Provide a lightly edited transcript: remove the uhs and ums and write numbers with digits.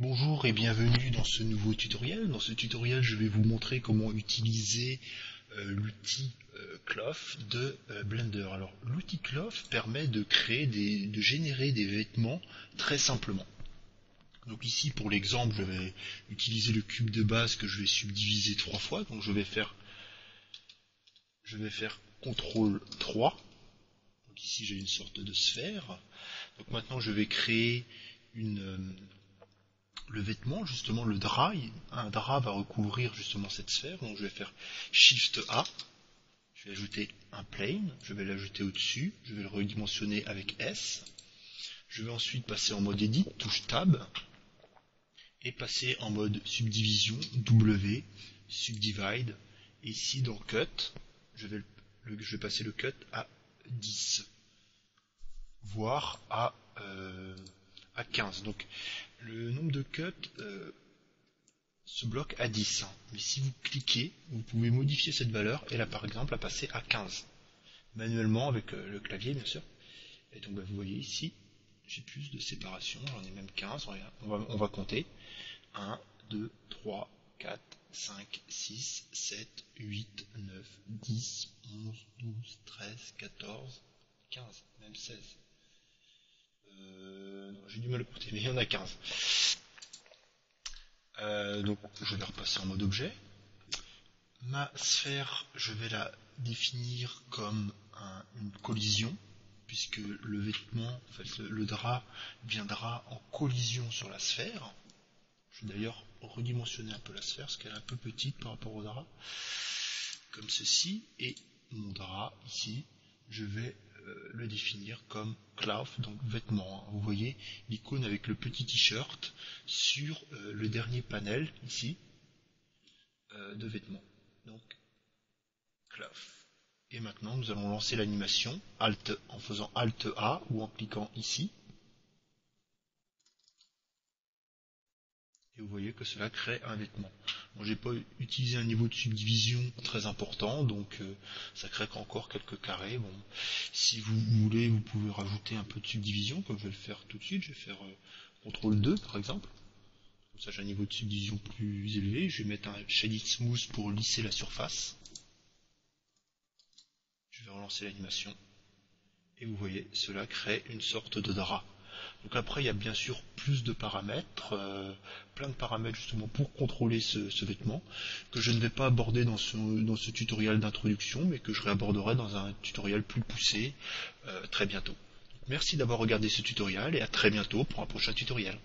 Bonjour et bienvenue dans ce nouveau tutoriel. Dans ce tutoriel, je vais vous montrer comment utiliser l'outil Cloth de Blender. Alors, l'outil Cloth permet de générer des vêtements très simplement. Donc ici, pour l'exemple, je vais utiliser le cube de base que je vais subdiviser 3 fois. Donc je vais faire CTRL 3. Donc ici, j'ai une sorte de sphère. Donc maintenant, je vais créer le vêtement, justement le drap. Un drap va recouvrir justement cette sphère. Donc je vais faire Shift A. Je vais ajouter un plane. Je vais l'ajouter au-dessus. Je vais le redimensionner avec S. Je vais ensuite passer en mode Edit, touche Tab. Et passer en mode subdivision, W, subdivide. Et ici dans Cut, je vais passer le Cut à 10. Voire à 15. Donc le nombre de cuts se bloque à 10. Mais si vous cliquez, vous pouvez modifier cette valeur et là par exemple la passer à 15. Manuellement avec le clavier bien sûr. Et donc vous voyez ici, j'ai plus de séparation, j'en ai même 15. On va compter. 1, 2, 3, 4, 5, 6, 7, 8, 9, 10, 11, 12, 13, 14, 15, même 16. J'ai du mal à compter, mais il y en a 15. Donc je vais repasser en mode objet. Ma sphère, je vais la définir comme une collision, puisque le vêtement, en fait, le drap viendra en collision sur la sphère. Je vais d'ailleurs redimensionner un peu la sphère, parce qu'elle est un peu petite par rapport au drap. Comme ceci, et mon drap, ici, je vais le définir comme cloth, donc vêtement. Vous voyez l'icône avec le petit t-shirt sur le dernier panel ici de vêtements. Donc cloth. Et maintenant nous allons lancer l'animation en faisant Alt A ou en cliquant ici. Et vous voyez que cela crée un vêtement. Bon, j'ai pas utilisé un niveau de subdivision très important, donc ça crée encore quelques carrés. Bon, si vous voulez, vous pouvez rajouter un peu de subdivision, comme je vais le faire tout de suite. Je vais faire CTRL 2 par exemple. Comme ça j'ai un niveau de subdivision plus élevé. Je vais mettre un Shaded Smooth pour lisser la surface. Je vais relancer l'animation. Et vous voyez, cela crée une sorte de drap. Donc après il y a bien sûr plus de paramètres, plein de paramètres justement pour contrôler ce vêtement, que je ne vais pas aborder dans ce tutoriel d'introduction, mais que je réaborderai dans un tutoriel plus poussé très bientôt. Merci d'avoir regardé ce tutoriel et à très bientôt pour un prochain tutoriel.